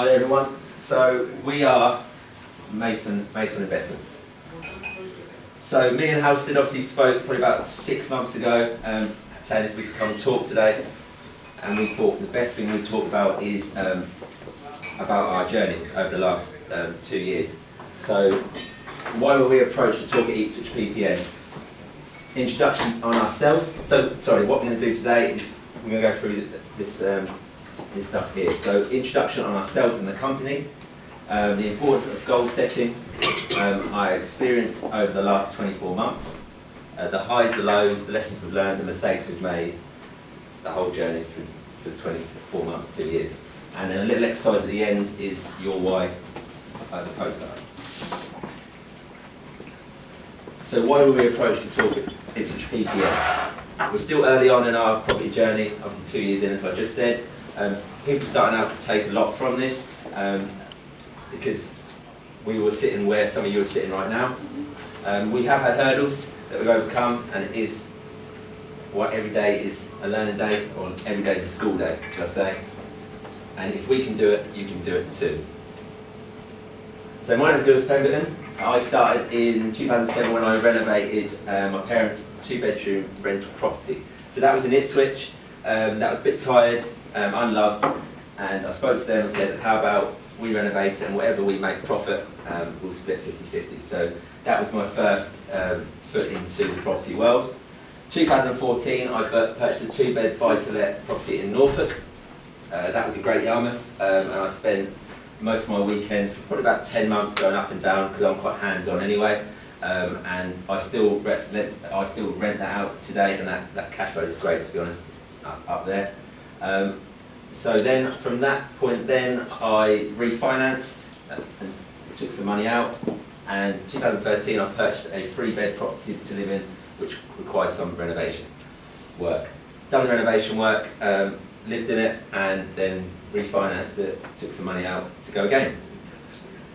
Hi everyone. So we are Mason Investments. So me and Halstead obviously spoke probably about 6 months ago, saying if we could come and talk today, and we thought the best thing we talk about is about our journey over the last 2 years. So why were we approached to talk at Ipswich PPN? Introduction on ourselves. So sorry, what we're going to do today is we're going to go through this stuff here. So introduction on ourselves and the company, the importance of goal setting, our experience over the last 24 months, the highs, the lows, the lessons we've learned, the mistakes we've made, the whole journey for the 24 months, 2 years. And then a little exercise at the end is your why, the postcard. So why were we approached to talk at Ipswich PPN? We're still early on in our property journey, obviously 2 years in, as I just said. People starting out could take a lot from this, because we were sitting where some of you are sitting right now. We have had hurdles that we've overcome, and it is what every day is a learning day, or every day is a school day, should I say. And if we can do it, you can do it too. So my name is Lewis Pemberton. I started in 2007 when I renovated my parents' 2-bedroom rental property. So that was in Ipswich. That was a bit tired, unloved, and I spoke to them and said, how about we renovate it, and whatever we make profit, we'll split 50-50. So that was my first foot into the property world. 2014, I purchased a 2-bed buy-to-let property in Norfolk. That was in Great Yarmouth, and I spent most of my weekends for probably about 10 months going up and down, because I'm quite hands-on anyway, and I still rent that out today, and that cash flow is great, to be honest, up there. So then, from that point then, I refinanced and took some money out, and in 2013 I purchased a 3-bed property to live in, which required some renovation work. Done the renovation work, lived in it, and then refinanced it, took some money out to go again.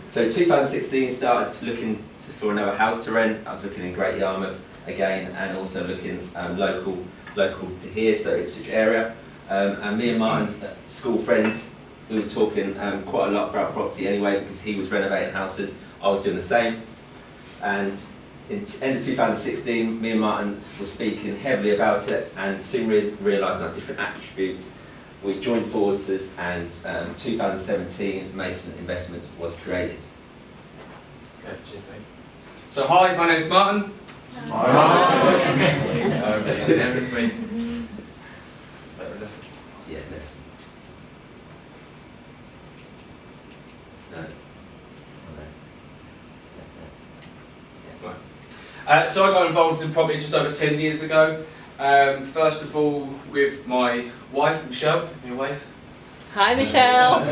So 2016 started looking for another house to rent. I was looking in Great Yarmouth again, and also looking local to here, so Ipswich area. And me and Martin's school friends, we were talking quite a lot about property anyway, because he was renovating houses, I was doing the same. And in end of 2016, me and Martin were speaking heavily about it, and soon realising our different attributes. We joined forces, and 2017 Mason Investments was created. Okay, cheers, mate. So hi, my name's Martin. Hi, Martin. There with me. Is that the Yeah, next. No. Right. So I got involved in property just over 10 years ago. First of all, with my wife, Michelle. Give me a wave. Hi, Michelle.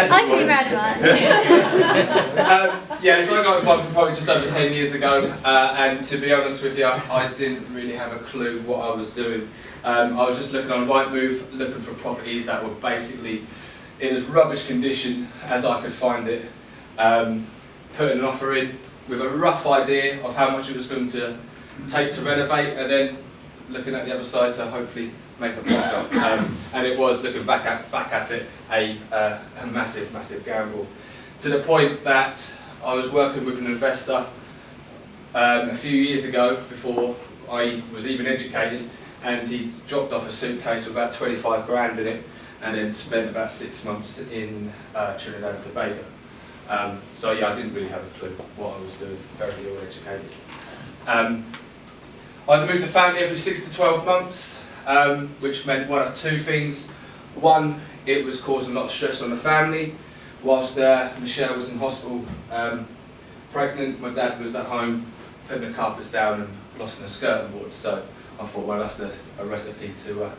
Hi, Team Radman. Yeah, so I got involved in property just over 10 years ago, and to be honest with you, I didn't really have a clue what I was doing. I was just looking on Rightmove, looking for properties that were basically in as rubbish condition as I could find it. Putting an offer in with a rough idea of how much it was going to take to renovate, and then looking at the other side to hopefully make a profit. And it was, looking back at it, a massive gamble. To the point that I was working with an investor a few years ago, before I was even educated, and he dropped off a suitcase with about 25 grand in it, and then spent about 6 months in Trinidad and Tobago. So yeah, I didn't really have a clue what I was doing, very ill educated. I'd move the family every 6 to 12 months, which meant one of two things. One, it was causing a lot of stress on the family. Whilst Michelle was in hospital pregnant, my dad was at home putting the carpets down and lost a skirting board. So I thought, well, that's a recipe to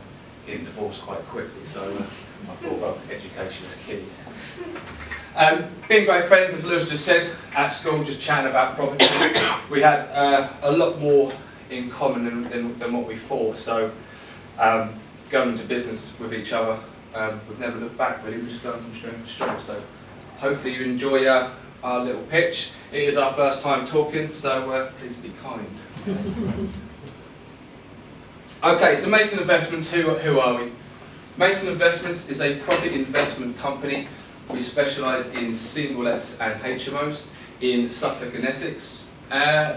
getting divorced quite quickly. So I thought, well, education is key. Being great friends, as Lewis just said, at school, just chatting about property, we had a lot more in common than what we thought. So going into business with each other, we've never looked back really, we're just going from strength to strength. So hopefully you enjoy our little pitch. It is our first time talking, so please be kind. Okay, so Mason Investments, who are we? Mason Investments is a property investment company. We specialise in single lets and HMOs in Suffolk and Essex,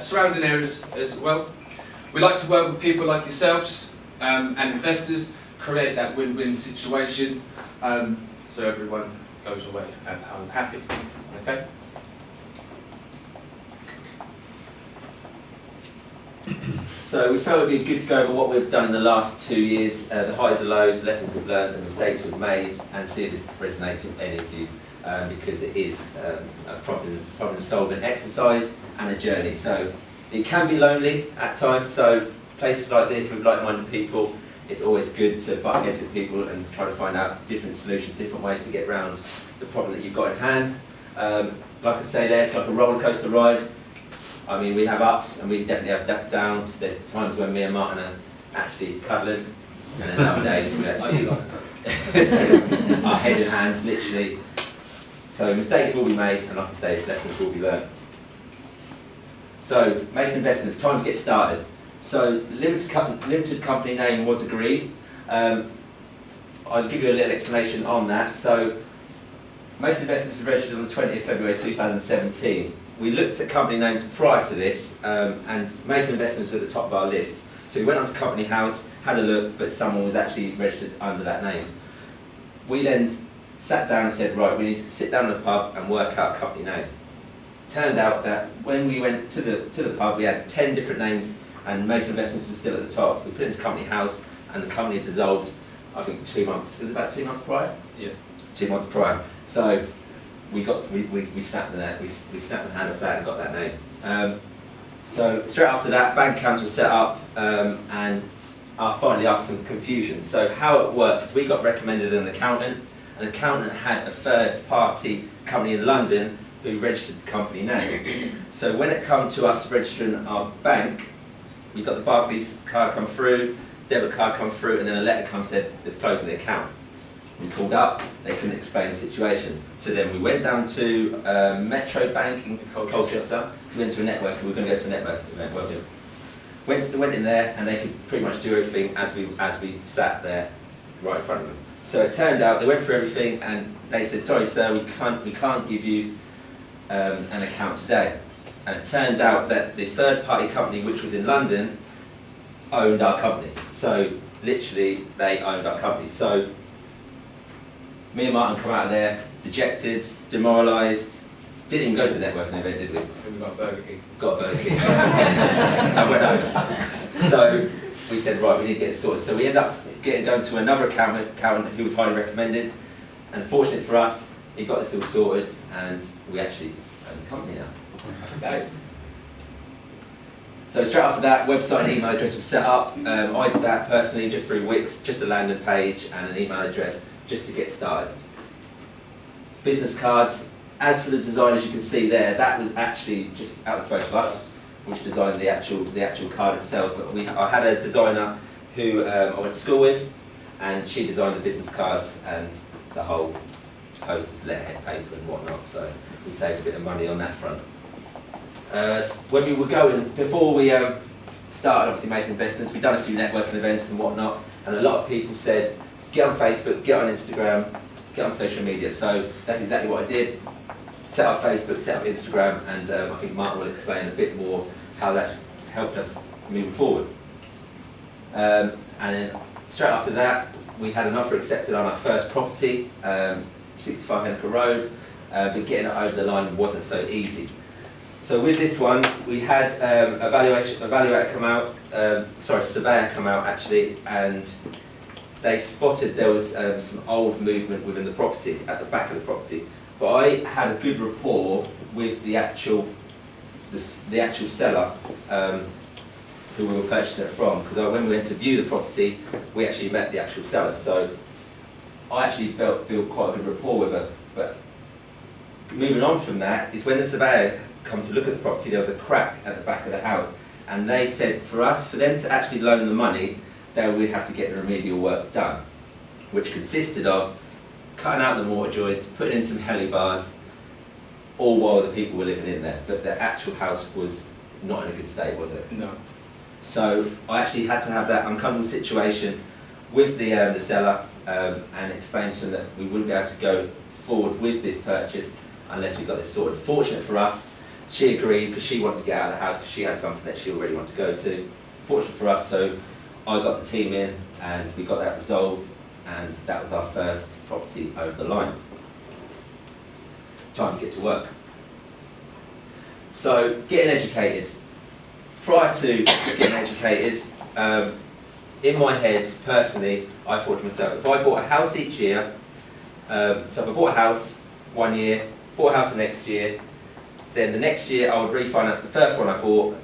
surrounding areas as well. We like to work with people like yourselves and investors, create that win-win situation so everyone goes away and home happy. Okay? So we felt it would be good to go over what we've done in the last 2 years, the highs and lows, the lessons we've learned, the mistakes we've made, and see if this resonates with any of you, because it is a problem-solving exercise and a journey. So it can be lonely at times, so places like this with like-minded people, it's always good to butt heads with people and try to find out different solutions, different ways to get around the problem that you've got in hand. Like I say there, it's like a roller coaster ride. I mean, we have ups and we definitely have downs. There's times when me and Martin are actually cuddling, and then other days we actually our head in hands, literally. So mistakes will be made, and like I say, lessons will be learned. So Mason Investments, time to get started. So limited company name was agreed. I'll give you a little explanation on that. So Mason Investments was registered on the 20th of February 2017. We looked at company names prior to this, and Mason Investments was at the top of our list. So we went onto Company House, had a look, but someone was actually registered under that name. We then sat down and said, right, we need to sit down in the pub and work out a company name. Turned out that when we went to the pub, we had 10 different names, and Mason Investments was still at the top. We put it into Company House, and the company had dissolved, I think 2 months, was it about 2 months prior? Yeah. 2 months prior. So we snapped the hand of that and got that name. So straight after that, bank accounts were set up, and finally after some confusion. So how it worked is we got recommended an accountant. An accountant had a third-party company in London who registered the company name. So when it came to us registering our bank, we got the Barclays card come through, debit card come through, and then a letter come said they've closed the account. We called up, they couldn't explain the situation. So then we went down to Metro Bank in Colchester, we went to a network, we were going to go to a network event, went in there, and they could pretty much do everything as we sat there right in front of them. So it turned out, they went through everything, and they said, sorry sir, we can't give you an account today. And it turned out that the third party company, which was in London, owned our company. So literally, they owned our company. So me and Martin come out of there, dejected, demoralised, didn't even go to the networking event, did we? And we got Burger King. Got Burger King. And went home. So we said, right, we need to get it sorted. So we ended up going to another accountant who was highly recommended. And fortunately for us, he got this all sorted, and we actually own the company now. Okay. So straight after that, website and email address was set up. I did that personally, just through Wix, just a landing page and an email address, just to get started. Business cards. As for the design, as you can see there, that was actually just both of us, which designed the actual card itself. But I had a designer who I went to school with, and she designed the business cards and the whole posters, letterhead paper and whatnot. So we saved a bit of money on that front. When we were going, before we started obviously making investments, we'd done a few networking events and whatnot, and a lot of people said, get on Facebook, get on Instagram, get on social media. So that's exactly what I did. Set up Facebook, set up Instagram, and I think Martin will explain a bit more how that's helped us moving forward. And then straight after that, we had an offer accepted on our first property, 65 Henniker Road, but getting it over the line wasn't so easy. So with this one, we had a surveyor come out actually, and they spotted there was some old movement within the property, at the back of the property. But I had a good rapport with the actual seller who we were purchasing it from, because when we went to view the property, we actually met the actual seller. So I actually built quite a good rapport with her. But moving on from that is when the surveyor come to look at the property, there was a crack at the back of the house, and they said for them to actually loan the money, they would have to get the remedial work done, which consisted of cutting out the mortar joints, putting in some heli bars, all while the people were living in there. But the actual house was not in a good state, was it? No. So I actually had to have that uncomfortable situation with the seller and explain to them that we wouldn't be able to go forward with this purchase unless we got this sorted. Fortunate for us, she agreed because she wanted to get out of the house because she had something that she already wanted to go to. Fortunate for us, so I got the team in and we got that resolved, and that was our first property over the line. Time to get to work. So, getting educated. Prior to getting educated, in my head, personally, I thought to myself, if I bought a house each year, so if I bought a house 1 year, bought a house the next year, then the next year I would refinance the first one I bought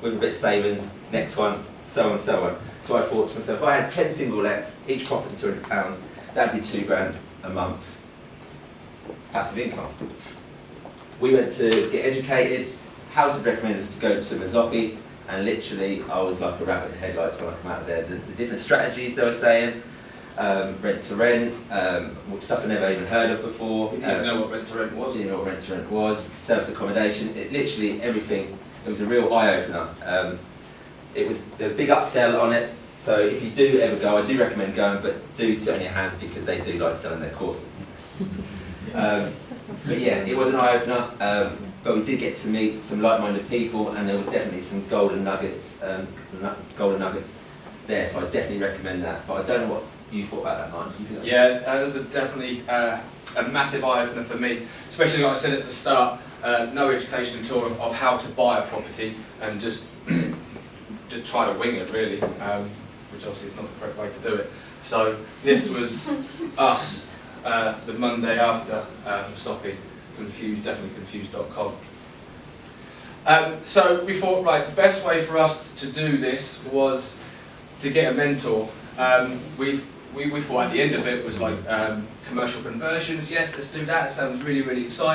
with a bit of savings, next one, so on and so on. So I thought to myself, if I had 10 single lets, each profiting £200, that'd be £2 a month passive income. We went to get educated. House had recommended us to go to Mazzocchi, and literally I was like a rabbit in headlights when I come out of there. The different strategies they were saying, rent to rent, stuff I never even heard of before. You didn't know what rent to rent was. Didn't know what rent to rent was, service accommodation, literally everything. It was a real eye-opener. There was a big upsell on it, so if you do ever go, I do recommend going, but do sit on your hands because they do like selling their courses. But yeah, it was an eye-opener, but we did get to meet some like-minded people, and there was definitely some golden nuggets there, so I definitely recommend that. But I don't know what you thought about that, Mark. Yeah, that was definitely a massive eye-opener for me, especially like I said at the start, no education at all of how to buy a property, and just try to wing it really, which obviously is not the correct way to do it. So this was us the Monday after Soppy, definitely confused.com. So we thought, right, the best way for us to do this was to get a mentor. We thought at the end of it was like commercial conversions. Yes, let's do that. It sounds really, really exciting.